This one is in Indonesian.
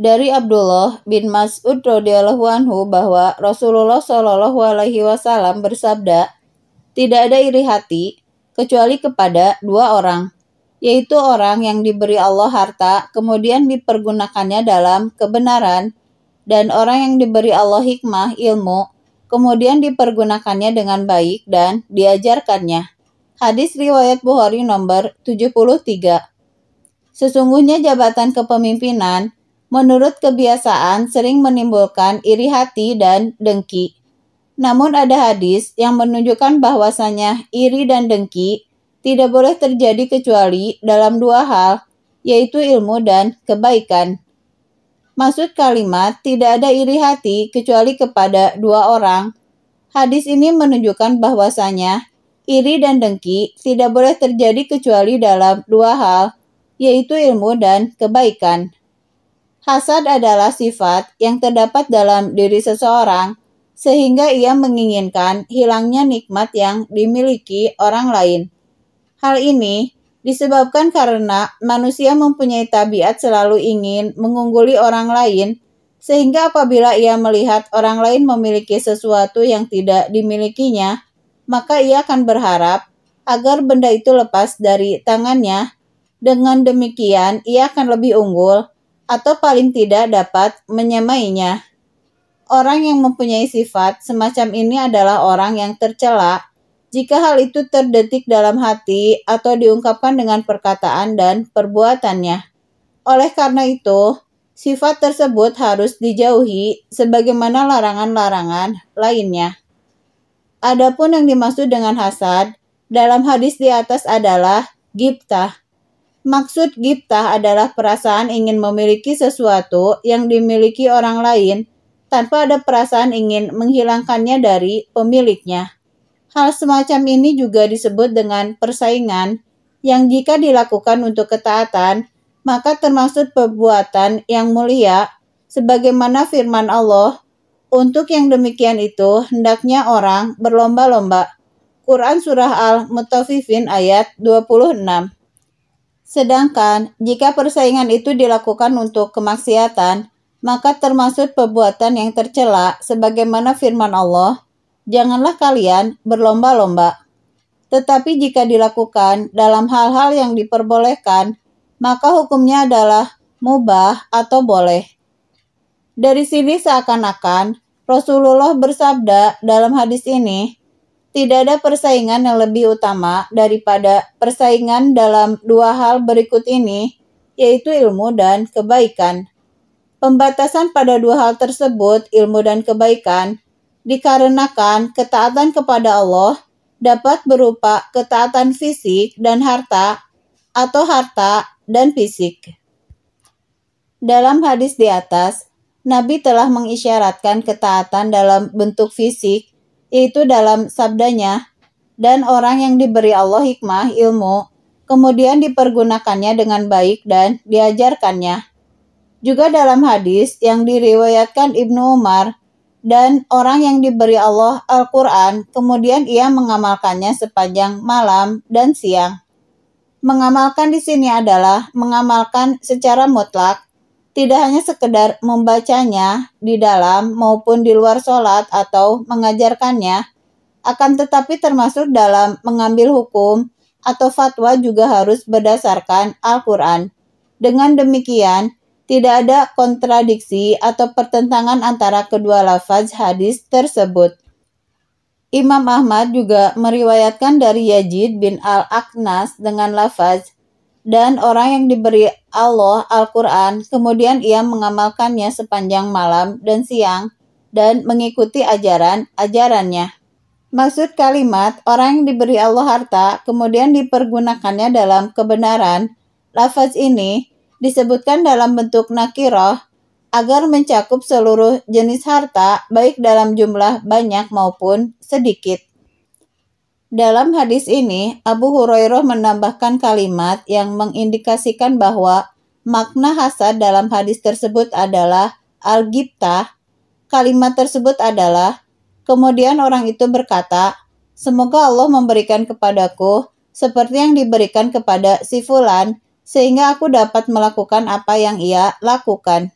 Dari Abdullah bin Mas'ud radhiyallahu anhu bahwa Rasulullah shallallahu alaihi wasallam bersabda, "Tidak ada iri hati kecuali kepada dua orang, yaitu orang yang diberi Allah harta kemudian dipergunakannya dalam kebenaran, dan orang yang diberi Allah hikmah ilmu kemudian dipergunakannya dengan baik dan diajarkannya." Hadis riwayat Bukhari nomor 73. Sesungguhnya jabatan kepemimpinan menurut kebiasaan sering menimbulkan iri hati dan dengki. Namun ada hadis yang menunjukkan bahwasanya iri dan dengki tidak boleh terjadi kecuali dalam dua hal, yaitu ilmu dan kebaikan. Maksud kalimat tidak ada iri hati kecuali kepada dua orang. Hadis ini menunjukkan bahwasanya iri dan dengki tidak boleh terjadi kecuali dalam dua hal, yaitu ilmu dan kebaikan. Hasad adalah sifat yang terdapat dalam diri seseorang, sehingga ia menginginkan hilangnya nikmat yang dimiliki orang lain. Hal ini disebabkan karena manusia mempunyai tabiat selalu ingin mengungguli orang lain, sehingga apabila ia melihat orang lain memiliki sesuatu yang tidak dimilikinya, maka ia akan berharap agar benda itu lepas dari tangannya. Dengan demikian, ia akan lebih unggul atau paling tidak dapat menyamainya. Orang yang mempunyai sifat semacam ini adalah orang yang tercela jika hal itu terdetik dalam hati atau diungkapkan dengan perkataan dan perbuatannya. Oleh karena itu, sifat tersebut harus dijauhi sebagaimana larangan-larangan lainnya. Adapun yang dimaksud dengan hasad dalam hadis di atas adalah ghibtah. Maksud ghibtah adalah perasaan ingin memiliki sesuatu yang dimiliki orang lain tanpa ada perasaan ingin menghilangkannya dari pemiliknya. Hal semacam ini juga disebut dengan persaingan, yang jika dilakukan untuk ketaatan, maka termasuk perbuatan yang mulia, sebagaimana firman Allah, "Untuk yang demikian itu hendaknya orang berlomba-lomba." Quran Surah Al-Mutaffifin ayat 26. Sedangkan jika persaingan itu dilakukan untuk kemaksiatan, maka termasuk perbuatan yang tercela sebagaimana firman Allah, "Janganlah kalian berlomba-lomba." Tetapi jika dilakukan dalam hal-hal yang diperbolehkan, maka hukumnya adalah mubah atau boleh. Dari sini seakan-akan Rasulullah bersabda dalam hadis ini, tidak ada persaingan yang lebih utama daripada persaingan dalam dua hal berikut ini, yaitu ilmu dan kebaikan. Pembatasan pada dua hal tersebut, ilmu dan kebaikan, dikarenakan ketaatan kepada Allah dapat berupa ketaatan fisik dan harta, atau harta dan fisik. Dalam hadis di atas, Nabi telah mengisyaratkan ketaatan dalam bentuk fisik, yaitu dalam sabdanya, "Dan orang yang diberi Allah hikmah ilmu, kemudian dipergunakannya dengan baik dan diajarkannya." Juga dalam hadis yang diriwayatkan Ibnu Umar, "Dan orang yang diberi Allah Al-Quran, kemudian ia mengamalkannya sepanjang malam dan siang." Mengamalkan di sini adalah mengamalkan secara mutlak, tidak hanya sekedar membacanya di dalam maupun di luar sholat atau mengajarkannya, akan tetapi termasuk dalam mengambil hukum atau fatwa juga harus berdasarkan Al-Quran. Dengan demikian, tidak ada kontradiksi atau pertentangan antara kedua lafaz hadis tersebut. Imam Ahmad juga meriwayatkan dari Yazid bin Al-Aqnas dengan lafaz, "Dan orang yang diberi Allah Al-Quran, kemudian ia mengamalkannya sepanjang malam dan siang, dan mengikuti ajarannya." Maksud kalimat, orang yang diberi Allah harta, kemudian dipergunakannya dalam kebenaran, lafaz ini disebutkan dalam bentuk nakirah, agar mencakup seluruh jenis harta, baik dalam jumlah banyak maupun sedikit. Dalam hadis ini, Abu Hurairah menambahkan kalimat yang mengindikasikan bahwa makna hasad dalam hadis tersebut adalah al-ghibtah. Kalimat tersebut adalah, kemudian orang itu berkata, "Semoga Allah memberikan kepadaku seperti yang diberikan kepada si fulan, sehingga aku dapat melakukan apa yang ia lakukan."